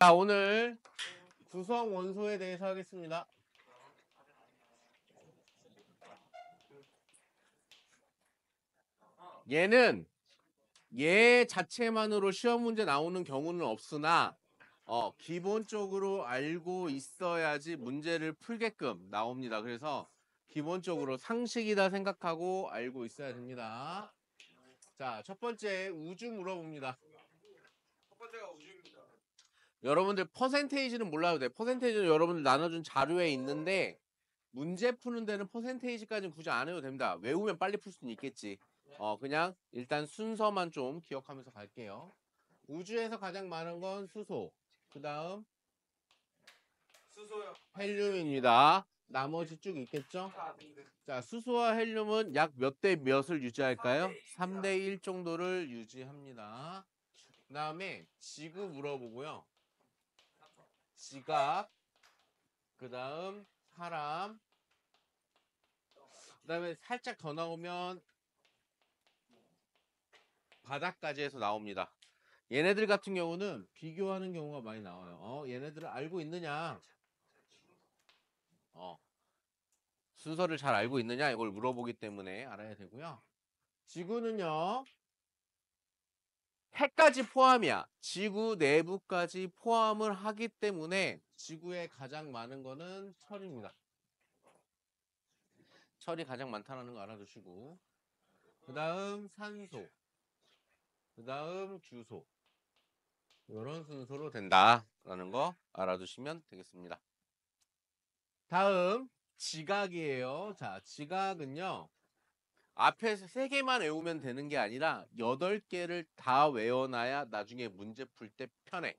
자, 오늘 구성 원소에 대해서 하겠습니다. 얘는 얘 자체만으로 시험 문제 나오는 경우는 없으나 기본적으로 알고 있어야지 문제를 풀게끔 나옵니다. 그래서 기본적으로 상식이다 생각하고 알고 있어야 됩니다. 자, 첫 번째 우주 물어봅니다. 첫 번째가 우주입니다. 여러분들 퍼센테이지는 몰라도 돼. 퍼센테이지는 여러분들 나눠준 자료에 있는데 문제 푸는 데는 퍼센테이지까지는 굳이 안 해도 됩니다. 외우면 빨리 풀 수는 있겠지. 그냥 일단 순서만 좀 기억하면서 갈게요. 우주에서 가장 많은 건 수소, 그 다음 수소요. 헬륨입니다. 나머지 쭉 있겠죠? 자, 수소와 헬륨은 약 몇 대 몇을 유지할까요? 3대 1 정도를 유지합니다. 그 다음에 지구 물어보고요. 지각, 그 다음 사람, 그 다음에 살짝 더 나오면 바닥까지 해서 나옵니다. 얘네들 같은 경우는 비교하는 경우가 많이 나와요. 얘네들을 알고 있느냐? 순서를 잘 알고 있느냐? 이걸 물어보기 때문에 알아야 되고요. 지구는요. 해까지 포함이야. 지구 내부까지 포함을 하기 때문에 지구에 가장 많은 거는 철입니다. 철이 가장 많다는 거 알아두시고, 그 다음 산소, 그 다음 규소, 이런 순서로 된다라는 거 알아두시면 되겠습니다. 다음 지각이에요. 자, 지각은요. 앞에서 3개만 외우면 되는 게 아니라 8개를 다 외워놔야 나중에 문제 풀 때 편해.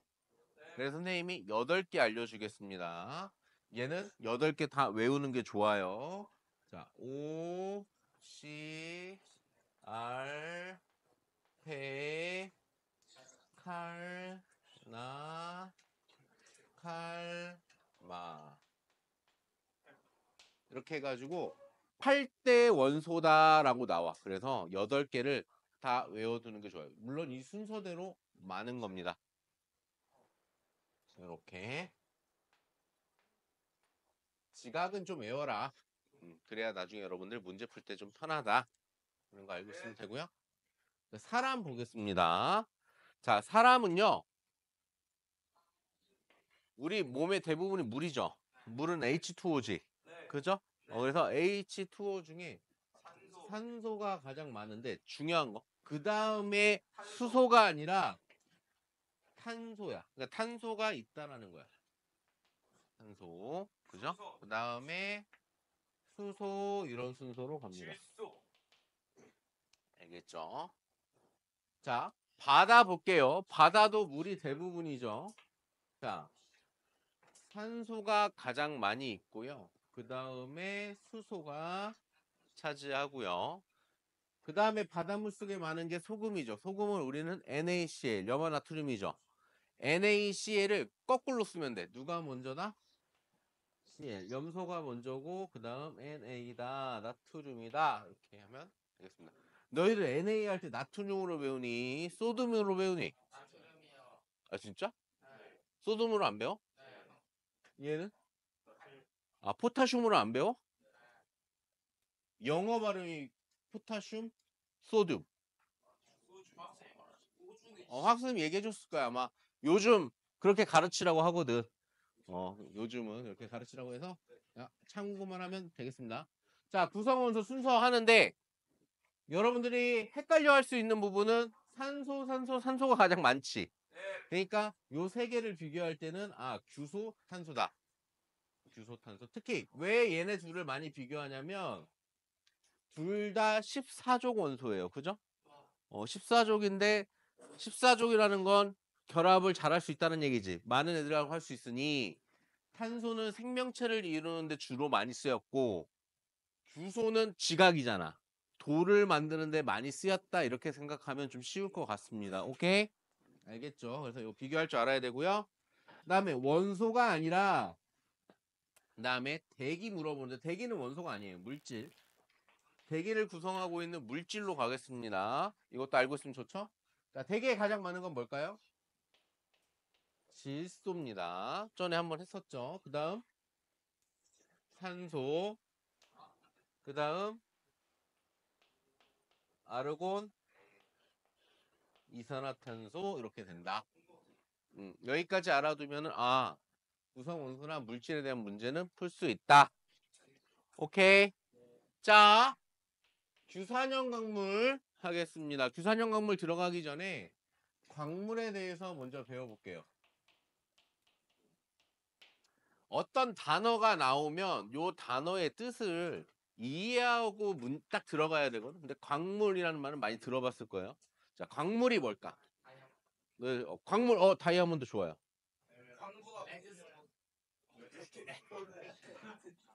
그래서 선생님이 8개 알려주겠습니다. 얘는 8개 다 외우는 게 좋아요. 자, O, C, R, 배, 칼, 나, 칼, 마. 이렇게 해가지고 8대 원소다라고 나와. 그래서 8개를 다 외워두는 게 좋아요. 물론 이 순서대로 많은 겁니다. 이렇게. 지각은 좀 외워라. 그래야 나중에 여러분들 문제 풀 때 좀 편하다. 그런 거 알고 있으면 되고요. 사람 보겠습니다. 자, 사람은요. 우리 몸의 대부분이 물이죠. 물은 H2O지. 그죠? 그래서 H2O 중에 산소가 가장 많은데 중요한 거. 그 다음에 수소가 아니라 탄소야. 그러니까 탄소가 있다라는 거야. 탄소. 그죠? 그 다음에 수소 이런 순서로 갑니다. 질소. 알겠죠? 자, 바다 볼게요. 바다도 물이 대부분이죠. 자, 산소가 가장 많이 있고요. 그 다음에 수소가 차지하고요. 그 다음에 바닷물 속에 많은 게 소금이죠. 소금은 우리는 NaCl, 염화나트륨이죠. NaCl을 거꾸로 쓰면 돼. 누가 먼저다? Cl. 염소가 먼저고 그 다음 Na다. 나트륨이다. 이렇게 하면 되겠습니다. 너희들 Na 할 때 나트륨으로 배우니? 소듐으로 배우니? 나트륨이요. 아 진짜? 네. 소듐으로 안 배워? 네. 얘는? 아 포타슘으로 안 배워? 영어 발음이 포타슘, 소듐. 소주 학생이 말하지. 소주는 학생님 얘기해 줬을 거야 아마. 요즘 그렇게 가르치라고 하거든. 요즘은 이렇게 가르치라고 해서 참고만 하면 되겠습니다. 자, 구성원소 순서 하는데 여러분들이 헷갈려 할 수 있는 부분은 산소, 산소가 가장 많지. 네. 그러니까 요 3개를 비교할 때는 규소, 탄소다. 규소, 탄소. 특히 왜 얘네 둘을 많이 비교하냐면 둘 다 14족 원소예요. 그죠? 14족인데 14족이라는 건 결합을 잘할 수 있다는 얘기지. 많은 애들하고 할 수 있으니 탄소는 생명체를 이루는데 주로 많이 쓰였고 규소는 지각이잖아. 돌을 만드는데 많이 쓰였다 이렇게 생각하면 좀 쉬울 것 같습니다. 오케이? 알겠죠? 그래서 이거 비교할 줄 알아야 되고요. 그다음에 원소가 아니라 그다음에 대기 물어보는데 대기는 원소가 아니에요. 물질. 대기를 구성하고 있는 물질로 가겠습니다. 이것도 알고 있으면 좋죠? 자, 대기에 가장 많은 건 뭘까요? 질소입니다. 전에 한번 했었죠. 그 다음 산소, 그 다음 아르곤, 이산화탄소 이렇게 된다. 여기까지 알아두면은 구성 원소나 물질에 대한 문제는 풀 수 있다. 오케이. 자, 규산형 광물 하겠습니다. 규산형 광물 들어가기 전에 광물에 대해서 먼저 배워볼게요. 어떤 단어가 나오면 요 단어의 뜻을 이해하고 딱 들어가야 되거든. 근데 광물이라는 말은 많이 들어봤을 거예요. 자, 광물이 뭘까? 네, 광물, 다이아몬드 좋아요. 광부가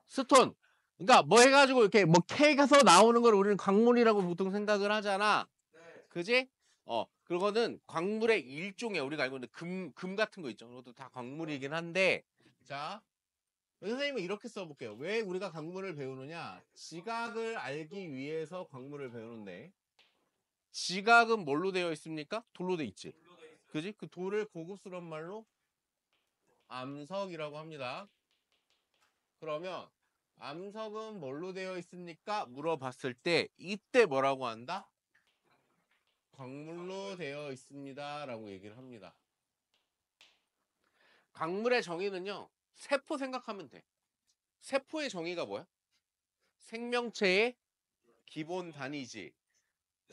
스톤. 그러니까 뭐 해가지고 이렇게 뭐 캐가서 나오는 걸 우리는 광물이라고 보통 생각을 하잖아. 네. 그지? 그거는 광물의 일종이야. 우리가 알고 있는 금 같은 거 있죠. 그것도 다 광물이긴 한데, 자, 선생님은 이렇게 써볼게요. 왜 우리가 광물을 배우느냐? 지각을 알기 위해서 광물을 배우는데, 지각은 뭘로 되어 있습니까? 돌로 되어 있지. 그지? 그 돌을 고급스러운 말로 암석이라고 합니다. 그러면 암석은 뭘로 되어 있습니까? 물어봤을 때 이때 뭐라고 한다? 광물로 되어 있습니다 라고 얘기를 합니다. 광물의 정의는요, 세포 생각하면 돼. 세포의 정의가 뭐야? 생명체의 기본 단위지.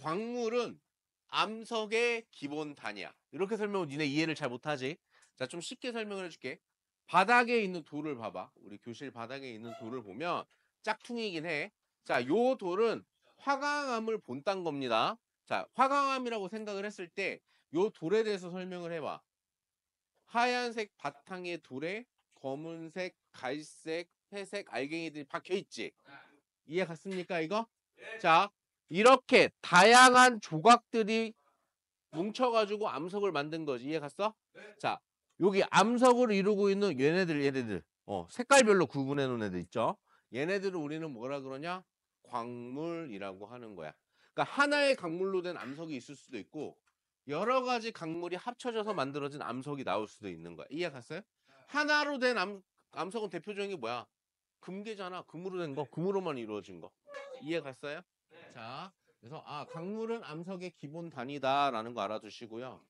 광물은 암석의 기본 단위야. 이렇게 설명은 니네 이해를 잘 못하지. 자, 좀 쉽게 설명을 해줄게. 바닥에 있는 돌을 봐봐. 우리 교실 바닥에 있는 돌을 보면 짝퉁이긴 해. 자, 요 돌은 화강암을 본딴 겁니다. 자, 화강암이라고 생각을 했을 때 요 돌에 대해서 설명을 해봐. 하얀색 바탕의 돌에 검은색, 갈색, 회색 알갱이들이 박혀있지. 이해 갔습니까, 이거? 자, 이렇게 다양한 조각들이 뭉쳐가지고 암석을 만든 거지. 이해 갔어? 자, 여기 암석을 이루고 있는 얘네들. 색깔별로 구분해 놓은 애들 있죠? 얘네들을 우리는 뭐라 그러냐? 광물이라고 하는 거야. 그러니까 하나의 광물로 된 암석이 있을 수도 있고 여러 가지 광물이 합쳐져서 만들어진 암석이 나올 수도 있는 거야. 이해 갔어요? 하나로 된 암석은 대표적인 게 뭐야? 금괴잖아. 금으로 된 거. 금으로만 이루어진 거. 이해 갔어요? 자, 그래서 광물은 암석의 기본 단위다라는 거 알아두시고요.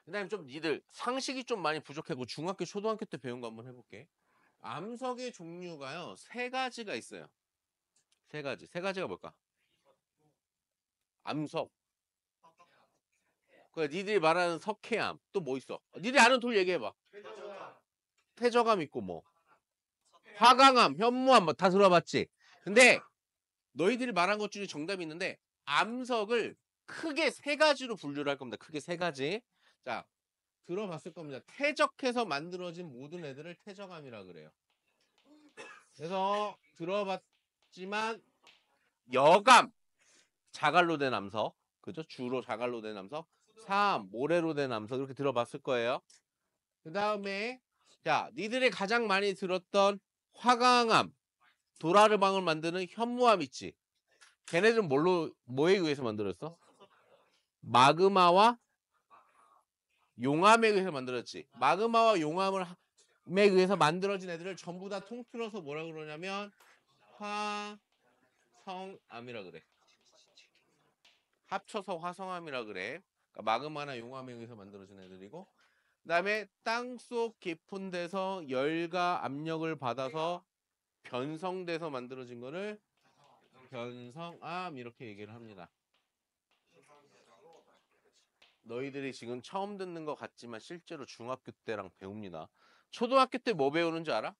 그다음에 좀 니들 상식이 좀 많이 부족하고 중학교, 초등학교 때 배운 거 한번 해볼게. 암석의 종류가요 3가지가 있어요. 3가지. 3가지가 뭘까? 암석. 그 니들이 말하는 석회암. 또 뭐 있어? 니들이 아는 돌 얘기해봐. 태저감 있고 뭐. 화강암, 현무암 뭐 다 들어봤지. 근데 너희들이 말한 것 중에 정답이 있는데 암석을 크게 3가지로 분류를 할 겁니다. 크게 3가지. 자, 들어봤을 겁니다. 퇴적해서 만들어진 모든 애들을 퇴적암이라 그래요. 그래서 들어봤지만 여감, 자갈로 된 암석, 그죠? 주로 자갈로 된 암석, 삼, 모래로 된 암석 이렇게 들어봤을 거예요. 그 다음에 자, 니들이 가장 많이 들었던 화강암, 도라르방을 만드는 현무암 있지. 걔네들은 뭐에 의해서 만들었어? 마그마와 용암에 의해서 만들었지. 마그마와 용암에 의해서 만들어진 애들을 전부 다 통틀어서 뭐라 그러냐면 화성암이라 그래. 합쳐서 화성암이라 그래. 그러니까 마그마나 용암에 의해서 만들어진 애들이고, 그다음에 땅속 깊은 데서 열과 압력을 받아서 변성돼서 만들어진 거를 변성암 이렇게 얘기를 합니다. 너희들이 지금 처음 듣는 것 같지만 실제로 중학교 때랑 배웁니다. 초등학교 때 뭐 배우는 줄 알아?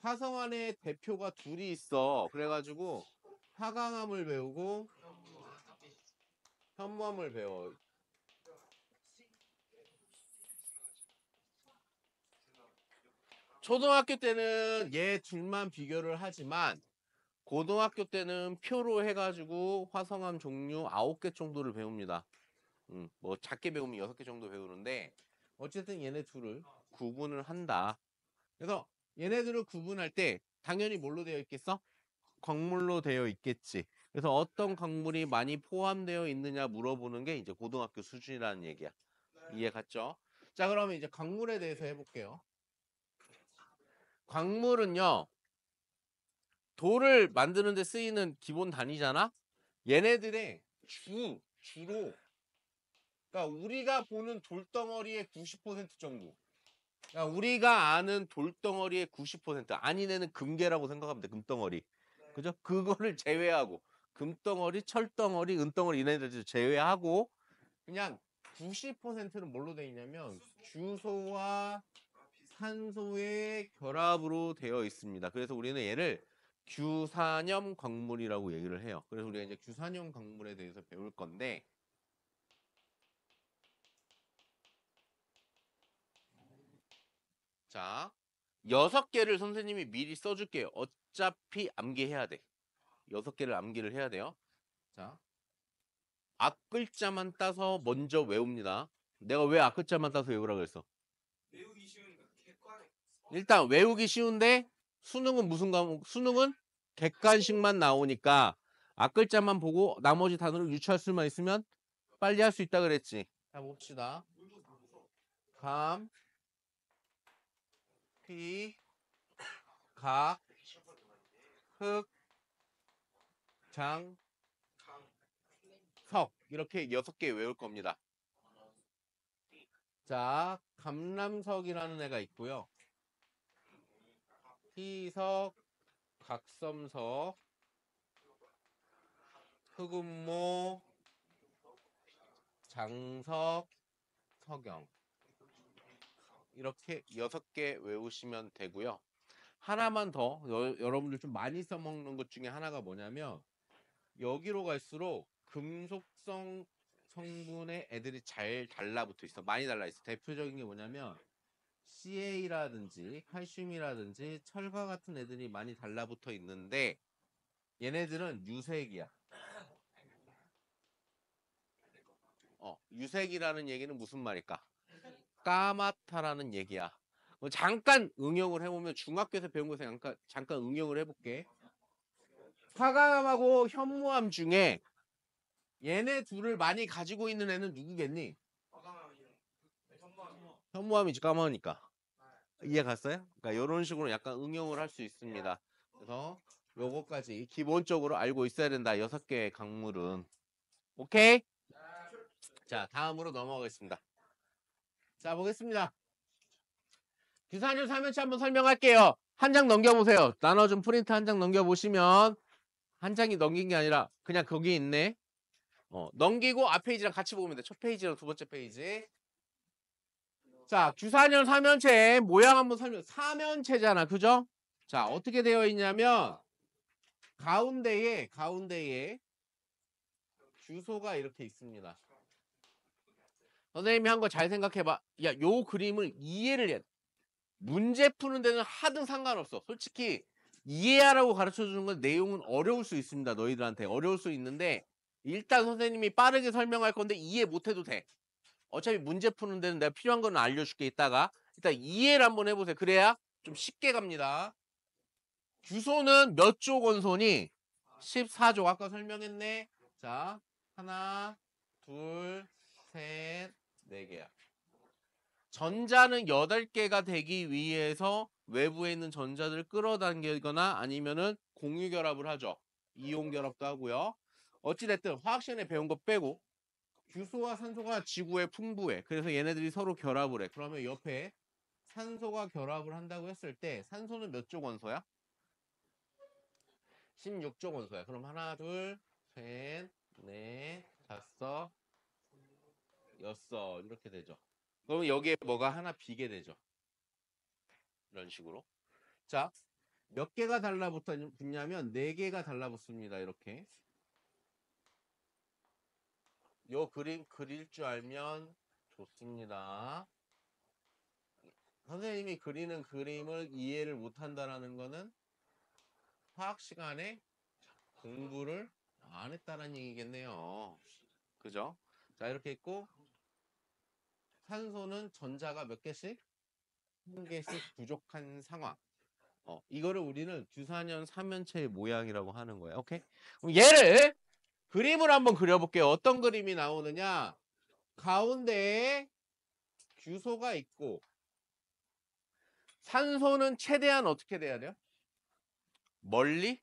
화성안에 대표가 둘이 있어. 그래가지고 화강암을 배우고 현무암을 배워. 초등학교 때는 얘 둘만 비교를 하지만 고등학교 때는 표로 해가지고 화성암 종류 9개 정도를 배웁니다. 뭐 작게 배우면 6개 정도 배우는데 어쨌든 얘네 둘을 구분을 한다. 그래서 얘네들을 구분할 때 당연히 뭘로 되어 있겠어? 광물로 되어 있겠지. 그래서 어떤 광물이 많이 포함되어 있느냐 물어보는 게 이제 고등학교 수준이라는 얘기야. 이해 갔죠? 자, 그러면 이제 광물에 대해서 해볼게요. 광물은요, 돌을 만드는 데 쓰이는 기본 단위잖아? 얘네들의 주로, 그러니까 우리가 보는 돌덩어리의 90% 정도. 그러니까 우리가 아는 돌덩어리의 90%, 아니네는 금괴라고 생각하면 돼, 금덩어리. 그죠? 그거를 제외하고, 금덩어리, 철덩어리, 은덩어리 이네들 제외하고, 그냥 90%는 뭘로 돼 있냐면, 주소와 산소의 결합으로 되어 있습니다. 그래서 우리는 얘를 규산염 광물이라고 얘기를 해요. 그래서 우리가 이제 규산염 광물에 대해서 배울 건데, 자, 6개를 선생님이 미리 써줄게요. 어차피 암기해야 돼. 6개를 암기를 해야 돼요. 자, 앞글자만 따서 먼저 외웁니다. 내가 왜 앞글자만 따서 외우라 그랬어? 외우기 쉬우니까 객관에 일단 외우기 쉬운데 수능은 무슨 과목? 수능은 객관식만 나오니까 앞글자만 보고 나머지 단어를 유추할 수만 있으면 빨리 할 수 있다 그랬지. 자, 봅시다. 감, 피, 각, 흑, 장, 석 이렇게 6개 외울 겁니다. 자, 감람석이라는 애가 있고요. 희석, 각섬석, 흑음모, 장석, 석영 이렇게 6개 외우시면 되고요. 하나만 더 여러분들 좀 많이 써먹는 것 중에 하나가 뭐냐면 여기로 갈수록 금속성 성분의 애들이 잘 달라붙어 있어. 많이 달라 있어. 대표적인 게 뭐냐면 CA라든지 칼슘이라든지 철과 같은 애들이 많이 달라붙어 있는데 얘네들은 유색이야. 유색이라는 얘기는 무슨 말일까? 까맣다라는 얘기야. 잠깐 응용을 해보면 중학교에서 배운 거에서 잠깐 응용을 해볼게. 화강암하고 현무암 중에 얘네 둘을 많이 가지고 있는 애는 누구겠니? 현무암이지 까마니까. 이해 갔어요? 그러니까 이런 식으로 약간 응용을 할 수 있습니다. 그래서 요거까지 기본적으로 알고 있어야 된다. 6개의 강물은. 오케이? 자, 다음으로 넘어가겠습니다. 자, 보겠습니다. 규산율 3연치 한번 설명할게요. 한 장 넘겨보세요. 나눠준 프린트 한 장 넘겨보시면 한 장이 넘긴 게 아니라 그냥 거기 있네. 넘기고 앞 페이지랑 같이 보면 돼. 첫 페이지랑 두 번째 페이지. 자, 규산열 3연체 모양 한번 설명. 3연체잖아. 그죠? 자, 어떻게 되어 있냐면 가운데에 주소가 이렇게 있습니다. 선생님이 한 거 잘 생각해봐. 야, 요 그림을 이해를 해야 돼. 문제 푸는 데는 하등 상관없어. 솔직히 이해하라고 가르쳐 주는 건 내용은 어려울 수 있습니다. 너희들한테 어려울 수 있는데 일단 선생님이 빠르게 설명할 건데 이해 못해도 돼. 어차피 문제 푸는 데는 내가 필요한 건 알려줄게 이따가. 일단 이해를 한번 해보세요. 그래야 좀 쉽게 갑니다. 규소는 몇 조 원소니? 14조. 아까 설명했네. 자, 하나, 둘, 셋, 네 개야. 전자는 8개가 되기 위해서 외부에 있는 전자들을 끌어당기거나 아니면은 공유 결합을 하죠. 이온 결합도 하고요. 어찌됐든 화학 시간에 배운 거 빼고 규소와 산소가 지구에 풍부해. 그래서 얘네들이 서로 결합을 해. 그러면 옆에 산소가 결합을 한다고 했을 때 산소는 몇 조 원소야? 16조 원소야. 그럼 하나, 둘, 셋, 넷, 다섯, 여섯 이렇게 되죠. 그럼 여기에 뭐가 하나 비게 되죠. 이런 식으로. 자, 몇 개가 달라붙냐면 4개가 달라붙습니다. 이렇게. 요 그림 그릴 줄 알면 좋습니다. 선생님이 그리는 그림을 이해를 못한다라는 거는 화학 시간에 공부를 안 했다는 얘기겠네요. 그죠? 자, 이렇게 있고 산소는 전자가 몇 개씩? 한 개씩 부족한 상황. 이거를 우리는 규산연 3연체의 모양이라고 하는 거예요. 오케이? 그럼 얘를 그림을 한번 그려볼게요. 어떤 그림이 나오느냐? 가운데에 규소가 있고 산소는 최대한 어떻게 돼야 돼요? 멀리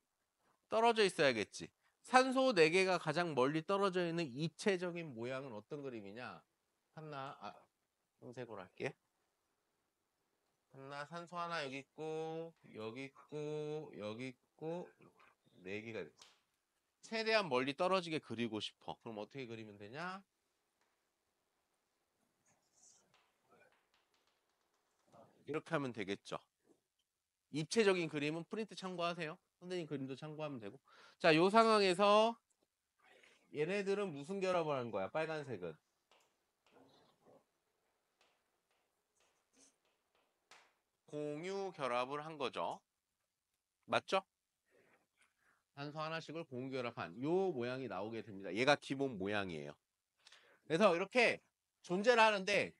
떨어져 있어야겠지. 산소 4개가 가장 멀리 떨어져 있는 입체적인 모양은 어떤 그림이냐? 흰색으로 할게. 산소 하나 여기 있고 여기 있고 여기 있고 4개가 있어. 최대한 멀리 떨어지게 그리고 싶어. 그럼 어떻게 그리면 되냐? 이렇게 하면 되겠죠. 입체적인 그림은 프린트 참고하세요. 선생님 그림도 참고하면 되고. 자, 요 상황에서 얘네들은 무슨 결합을 한 거야? 빨간색은. 공유 결합을 한 거죠. 맞죠? 산소 하나씩을 공유 결합한 요 모양이 나오게 됩니다. 얘가 기본 모양이에요. 그래서 이렇게 존재를 하는데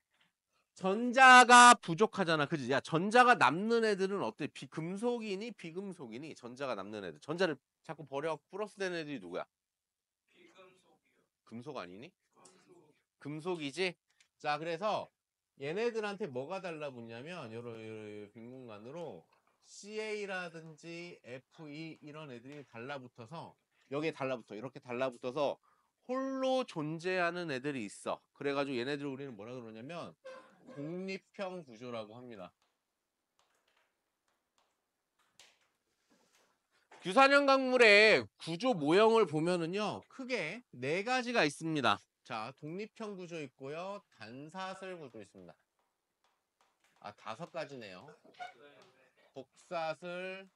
전자가 부족하잖아. 그지? 야, 전자가 남는 애들은 어때? 금속이니 비금속이니? 전자가 남는 애들. 전자를 자꾸 버려 플러스 되는 애들이 누구야? 비금속이요. 금속 아니니? 금속. 금속이지? 자, 그래서 얘네들한테 뭐가 달라붙냐면 요런 빈 공간으로 CA라든지 FE 이런 애들이 달라붙어서 여기에 달라붙어. 이렇게 달라붙어서 홀로 존재하는 애들이 있어. 그래가지고 얘네들 우리는 뭐라 그러냐면 독립형 구조라고 합니다. 규산형 강물의 구조 모형을 보면은요, 크게 4가지가 있습니다. 자, 독립형 구조 있고요, 단사슬 구조 있습니다. 5가지네요. 복사슬,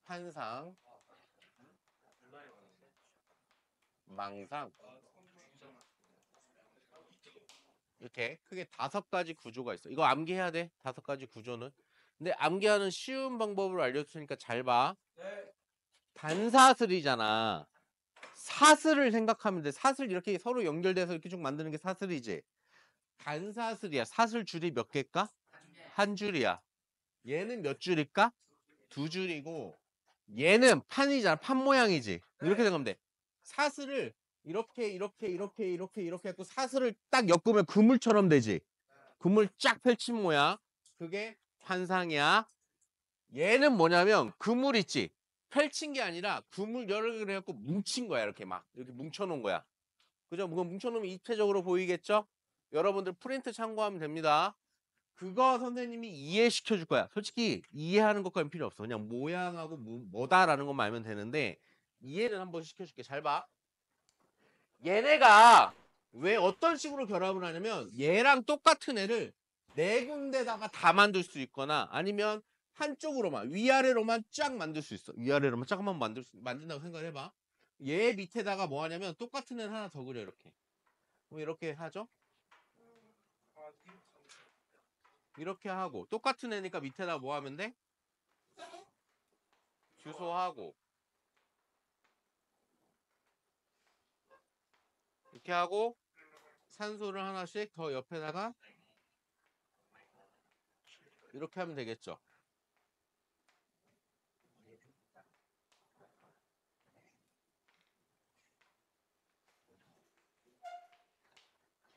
판상, 망상. 이렇게 크게 5가지 구조가 있어. 이거 암기해야 돼. 5가지 구조는. 근데 암기하는 쉬운 방법을 알려주니까 잘 봐. 단사슬이잖아. 사슬을 생각하면 돼. 사슬 이렇게 서로 연결돼서 이렇게 쭉 만드는 게 사슬이지. 단사슬이야. 사슬 줄이 몇 개일까? 한 줄이야. 얘는 몇 줄일까? 2줄이고 얘는 판이잖아. 판 모양이지. 이렇게 생각하면 돼. 사슬을 이렇게 했고 사슬을 딱 엮으면 그물처럼 되지. 그물 쫙 펼친 모양. 그게 판상이야. 얘는 뭐냐면 그물 있지. 펼친 게 아니라 그물 여러 개를 해갖고 뭉친 거야. 이렇게 막 이렇게 뭉쳐놓은 거야. 그죠? 그거 뭉쳐놓으면 입체적으로 보이겠죠? 여러분들 프린트 참고하면 됩니다. 그거 선생님이 이해시켜 줄 거야. 솔직히 이해하는 것까지 필요 없어. 그냥 모양하고 뭐다라는 것만 알면 되는데 이해를 한번 시켜줄게. 잘 봐. 얘네가 왜 어떤 식으로 결합을 하냐면 얘랑 똑같은 애를 4군데다가 다 만들 수 있거나 아니면 한쪽으로만 위아래로만 쫙 만들 수 있어. 위아래로만 쫙만 만든다고 생각을 해봐. 얘 밑에다가 뭐 하냐면 똑같은 애를 하나 더 그려 이렇게. 그럼 이렇게 하죠. 이렇게 하고 똑같은 애니까 밑에다 뭐 하면 돼? 주소하고 이렇게 하고 산소를 하나씩 더 옆에다가 이렇게 하면 되겠죠.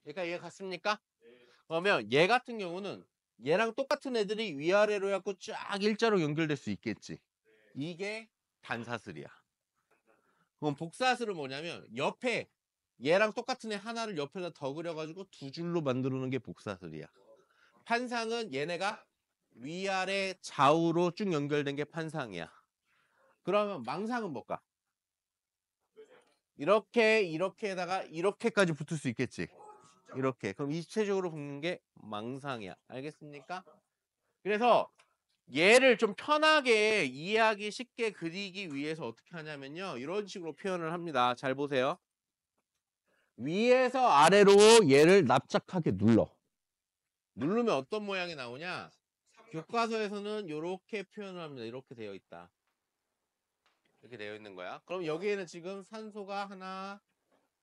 그러니까 이해 갔습니까? 그러면 얘 같은 경우는 얘랑 똑같은 애들이 위아래로 해갖고 쫙 일자로 연결될 수 있겠지. 이게 단사슬이야. 그럼 복사슬은 뭐냐면 옆에 얘랑 똑같은 애 하나를 옆에다 더 그려가지고 2줄로 만들어 놓은 게 복사슬이야. 판상은 얘네가 위아래 좌우로 쭉 연결된 게 판상이야. 그러면 망상은 뭘까? 이렇게에다가 이렇게까지 붙을 수 있겠지. 이렇게. 그럼 입체적으로 붙는 게 망상이야. 알겠습니까? 그래서 얘를 좀 편하게 이해하기 쉽게 그리기 위해서 어떻게 하냐면요. 이런 식으로 표현을 합니다. 잘 보세요. 위에서 아래로 얘를 납작하게 눌러. 누르면 어떤 모양이 나오냐? 교과서에서는 이렇게 표현을 합니다. 이렇게 되어 있다. 이렇게 되어 있는 거야. 그럼 여기에는 지금 산소가 하나,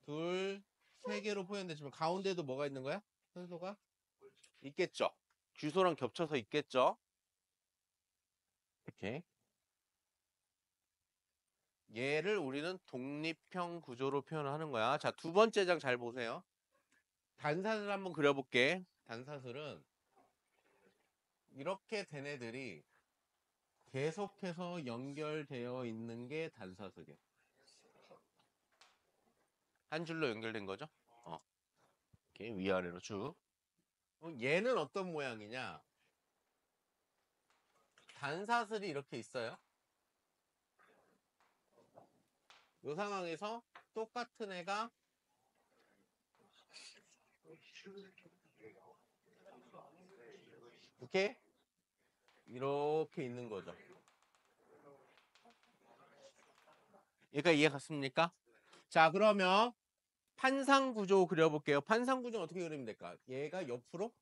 둘, 3개로 표현되지만 가운데도 뭐가 있는 거야? 산소가 있겠죠. 주소랑 겹쳐서 있겠죠. 이렇게 얘를 우리는 독립형 구조로 표현을 하는 거야. 자, 두 번째 장 잘 보세요. 단사슬 한번 그려볼게. 단사슬은 이렇게 된 애들이 계속해서 연결되어 있는 게 단사슬이야. 한 줄로 연결된 거죠? 이렇게 위아래로 쭉. 얘는 어떤 모양이냐? 단사슬이 이렇게 있어요. 이 상황에서 똑같은 애가 이렇게 있는 거죠. 얘가 이해 갔습니까? 자, 그러면 판상 구조 그려볼게요. 판상 구조는 어떻게 그리면 될까? 얘가 옆으로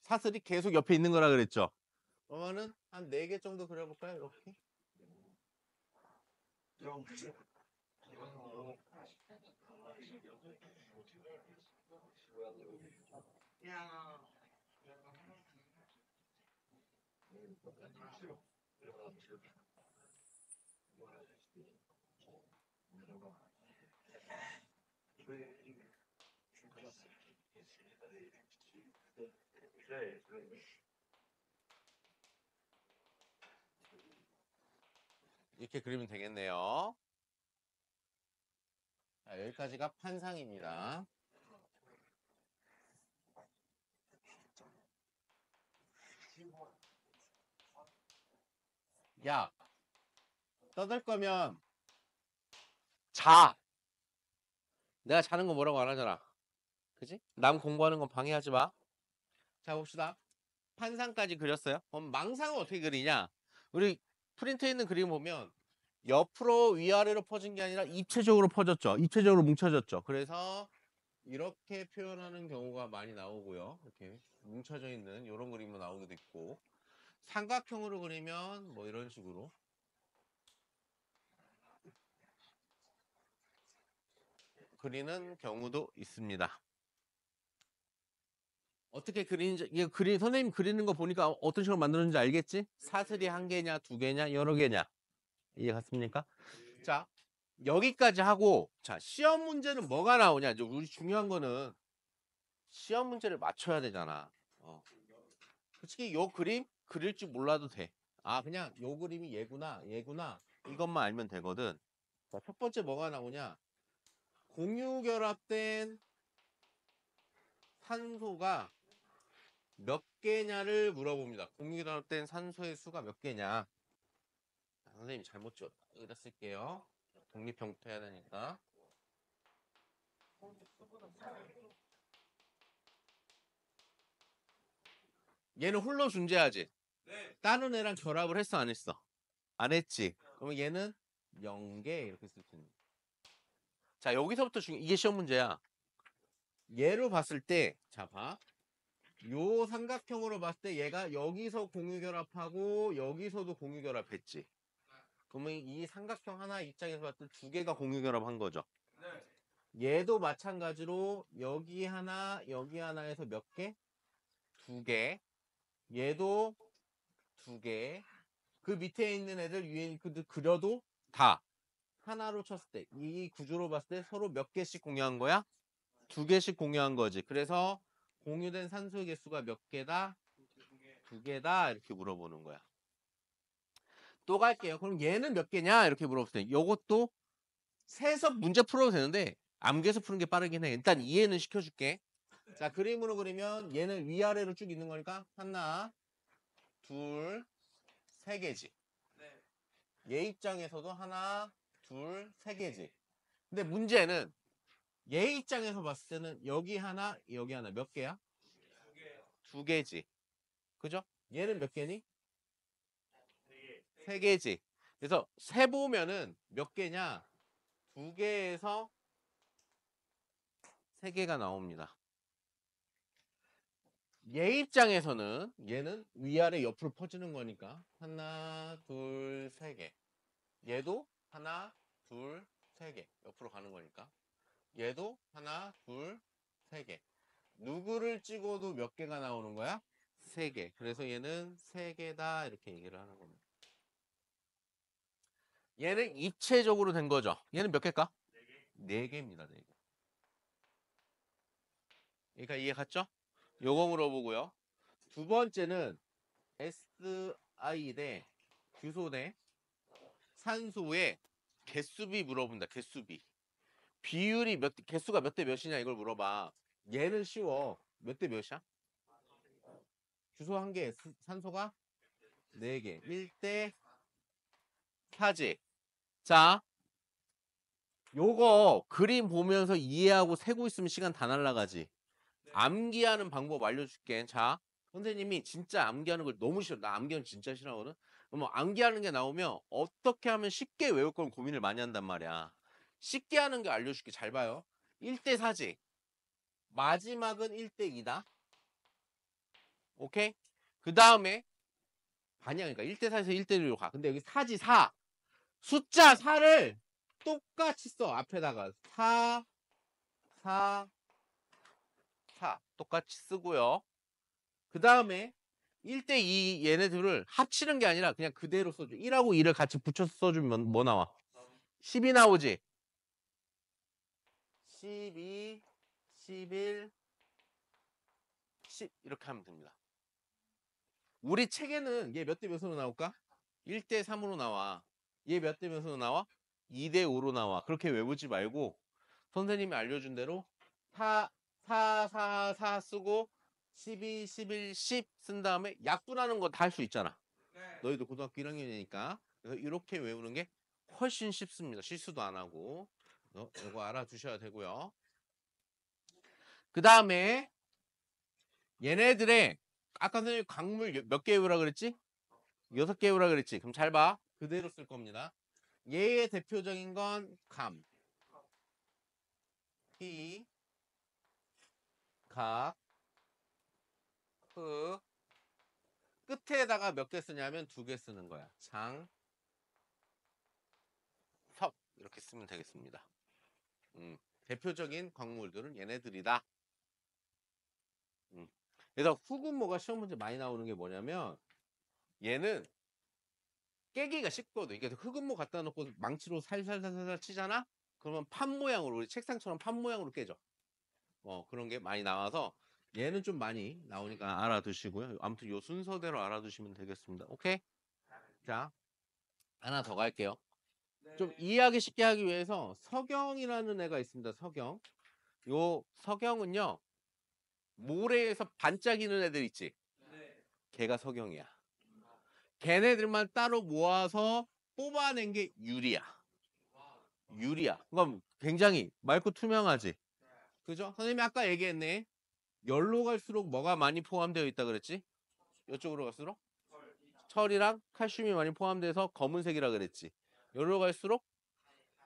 사슬이 계속 옆에 있는 거라 그랬죠. 그러면은 한 4개 정도 그려볼까요? 이렇게. 이렇게 그리면 되겠네요. 자, 여기까지가 판상입니다. 야, 떠들 거면 자. 내가 자는 거 뭐라고 안 하잖아. 그지? 남 공부하는 건 방해하지 마. 자, 봅시다. 판상까지 그렸어요. 그럼 망상은 어떻게 그리냐? 우리 프린트에 있는 그림 보면 옆으로 위아래로 퍼진 게 아니라 입체적으로 퍼졌죠. 입체적으로 뭉쳐졌죠. 그래서 이렇게 표현하는 경우가 많이 나오고요. 이렇게 뭉쳐져 있는 이런 그림도 나오기도 있고, 삼각형으로 그리면 뭐 이런 식으로 그리는 경우도 있습니다. 어떻게 그리는지, 이게 선생님 그리는 거 보니까 어떤 식으로 만들었는지 알겠지? 사슬이 한 개냐, 두 개냐, 여러 개냐. 이해 갔습니까? 자, 여기까지 하고, 자, 시험 문제는 뭐가 나오냐? 이제 우리 중요한 거는 시험 문제를 맞춰야 되잖아. 솔직히 요 그림 그릴 줄 몰라도 돼. 아, 그냥 요 그림이 얘구나, 얘구나. 이것만 알면 되거든. 자, 첫 번째 뭐가 나오냐? 공유결합된 산소가 몇 개냐를 물어봅니다. 공유결합된 산소의 수가 몇 개냐? 선생님이 잘못 지었다. 여기다 쓸게요. 독립형부터 해야 되니까. 얘는 홀로 존재하지? 네. 다른 애랑 결합을 했어, 안 했어? 안 했지? 그러면 얘는 0개 이렇게 쓸 수 있는. 자, 여기서부터 이게 시험 문제야. 얘로 봤을 때, 자, 봐. 요 삼각형으로 봤을 때 얘가 여기서 공유결합하고 여기서도 공유결합했지. 그러면 이 삼각형 하나 입장에서 봤을 때 두 개가 공유결합한 거죠. 네. 얘도 마찬가지로 여기 하나, 여기 하나에서 몇 개? 2개. 얘도 2개. 그 밑에 있는 애들 위에 그려도 다 하나로 쳤을 때, 이 구조로 봤을 때 서로 몇 개씩 공유한 거야? 2개씩 공유한 거지. 그래서 공유된 산소의 개수가 몇 개다? 2개다. 이렇게 물어보는 거야. 또 갈게요. 그럼 얘는 몇 개냐? 이렇게 물어보세요. 요것도 세서 문제 풀어도 되는데 암기해서 푸는 게 빠르긴 해. 일단 이해는 시켜줄게. 자, 그림으로 그리면 얘는 위아래로 쭉 있는 거니까 하나, 둘, 세 개지. 네. 얘 입장에서도 하나, 둘, 세 개지. 근데 문제는 얘 입장에서 봤을 때는 여기 하나, 여기 하나 몇 개야? 2개요. 2개지. 그죠? 얘는 몇 개니? 3개. 3개지. 그래서 세보면은 몇 개냐? 2개에서 3개가 나옵니다. 얘 입장에서는 얘는 위아래 옆으로 퍼지는 거니까 하나, 둘, 세 개. 얘도 하나, 둘, 세 개. 옆으로 가는 거니까. 얘도 하나, 둘, 세 개. 누구를 찍어도 몇 개가 나오는 거야? 3개. 그래서 얘는 3개다 이렇게 얘기를 하는 겁니다. 얘는 입체적으로 된 거죠. 얘는 몇 개일까? 4개. 4개입니다. 4개. 그러니까 이해 갔죠? 요거 물어보고요. 두 번째는 SI 대 규소 대 산소의 개수비 물어본다. 개수비. 비율이 개수가 몇 대 몇이냐 이걸 물어봐. 얘는 쉬워. 몇 대 몇이야? 규소 1개, 산소가 4개. 1대 4지. 자, 요거 그림 보면서 이해하고 세고 있으면 시간 다 날라가지. 암기하는 방법 알려줄게. 자, 선생님이 진짜 암기하는 걸 너무 싫어. 나 암기하는 진짜 싫어하거든. 그럼 암기하는 게 나오면 어떻게 하면 쉽게 외울 걸 고민을 많이 한단 말이야. 쉽게 하는 게 알려줄게. 잘 봐요. 1대 4지. 마지막은 1대 2다. 오케이? 그 다음에 반영이니까 1대 4에서 1대 1로 가. 근데 여기 4지 4. 숫자 4를 똑같이 써. 앞에다가 4, 4, 4 똑같이 쓰고요. 그 다음에 1대 2 얘네들을 합치는 게 아니라 그냥 그대로 써줘. 1하고 2를 같이 붙여서 써주면 뭐 나와? 10이 나오지? 12, 11, 10 이렇게 하면 됩니다. 우리 책에는 얘 몇 대 몇으로 나올까? 1대 3으로 나와. 얘 몇 대 몇으로 나와? 2대 5로 나와. 그렇게 외우지 말고 선생님이 알려준 대로 4, 4, 4, 4 쓰고 12, 11, 10 쓴 다음에 약분하는 거 다 할 수 있잖아. 네. 너희도 고등학교 1학년이니까. 그래서 이렇게 외우는 게 훨씬 쉽습니다. 실수도 안 하고. 이거 알아두셔야 되고요. 그 다음에 얘네들의 아까 선생님 강물 몇 개 외우라 그랬지? 6개 외우라 그랬지? 그럼 잘 봐. 그대로 쓸 겁니다. 얘의 대표적인 건 감, 희, 각, 흑. 끝에다가 몇 개 쓰냐면 2개 쓰는 거야. 장, 섭 이렇게 쓰면 되겠습니다. 대표적인 광물들은 얘네들이다. 그래서 후군모가 시험 문제 많이 나오는 게 뭐냐면 얘는 깨기가 쉽거든. 이게 흑은모 갖다 놓고 망치로 살살살살 치잖아? 그러면 판 모양으로 우리 책상처럼 판 모양으로 깨져. 그런 게 많이 나와서 얘는 좀 많이 나오니까 알아두시고요. 아무튼 요 순서대로 알아두시면 되겠습니다. 오케이? 자, 하나 더 갈게요. 좀 네. 이해하기 쉽게 하기 위해서 서경이라는 애가 있습니다. 서경. 요 서경은요. 모래에서 반짝이는 애들 있지? 네. 걔가 서경이야. 걔네들만 따로 모아서 뽑아낸 게 유리야. 유리야. 그럼 굉장히 맑고 투명하지? 그죠? 선생님이 아까 얘기했네. 열로 갈수록 뭐가 많이 포함되어 있다 그랬지? 이쪽으로 갈수록? 철이랑 칼슘이 많이 포함돼서 검은색이라 그랬지. 열로 갈수록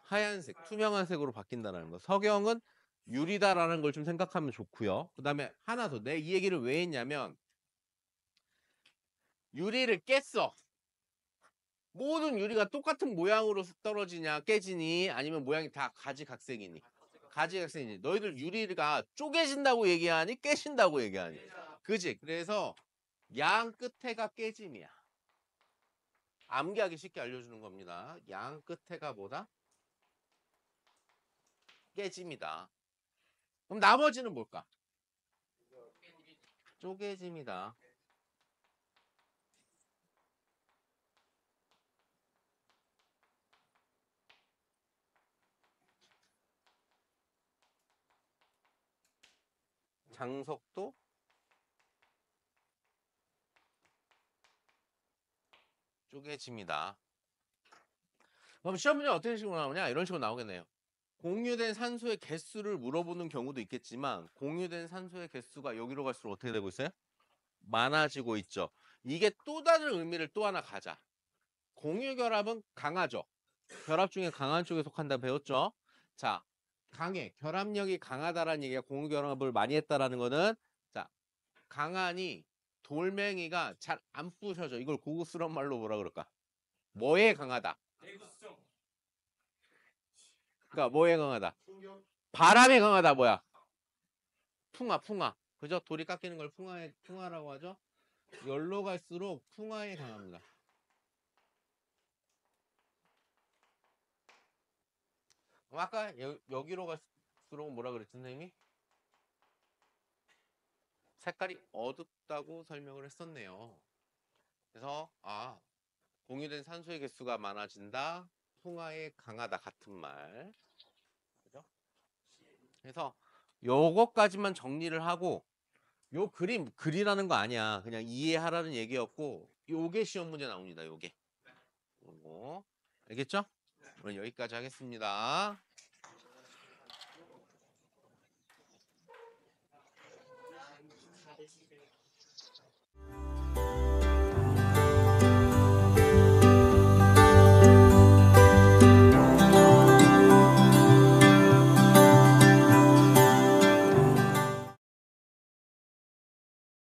하얀색, 투명한 색으로 바뀐다는 거. 석영은 유리다라는 걸 좀 생각하면 좋고요. 그 다음에 하나 더. 내 이 얘기를 왜 했냐면 유리를 깼어. 모든 유리가 똑같은 모양으로 떨어지냐 깨지니 아니면 모양이 다 가지각색이니 가지각색이니 너희들 유리가 쪼개진다고 얘기하니 깨진다고 얘기하니 그지? 그래서 양 끝에가 깨짐이야. 암기하기 쉽게 알려주는 겁니다. 양 끝에가 뭐다? 깨짐이다. 그럼 나머지는 뭘까? 쪼개짐이다. 장석도 쪼개짐이다. 그럼 시험 문제 어떻게 식으로 나오냐? 이런 식으로 나오겠네요. 공유된 산소의 개수를 물어보는 경우도 있겠지만 공유된 산소의 개수가 여기로 갈수록 어떻게 되고 있어요? 많아지고 있죠. 이게 또 다른 의미를 또 하나 가자. 공유결합은 강하죠. 결합 중에 강한 쪽에 속한다 배웠죠. 자, 강해. 결합력이 강하다라는 얘기가 공유결합을 많이 했다라는 거는 자, 강하니 돌멩이가 잘 안 부셔져. 이걸 고급스러운 말로 뭐라 그럴까? 뭐에 강하다? 내구성. 그러니까 뭐에 강하다? 바람에 강하다 뭐야? 풍화. 그죠? 돌이 깎이는 걸 풍화라고 하죠. 열로 갈수록 풍화에 강합니다. 아까 여기로 갈수록 뭐라 그랬지, 선생님이? 색깔이 어둡다고 설명을 했었네요. 그래서 공유된 산소의 개수가 많아진다. 풍화에 강하다 같은 말. 그죠? 그래서 요거까지만 정리를 하고 요 글이라는 거 아니야. 그냥 이해하라는 얘기였고 요게 시험 문제 나옵니다. 요게. 요거. 알겠죠? 오늘 여기까지 하겠습니다.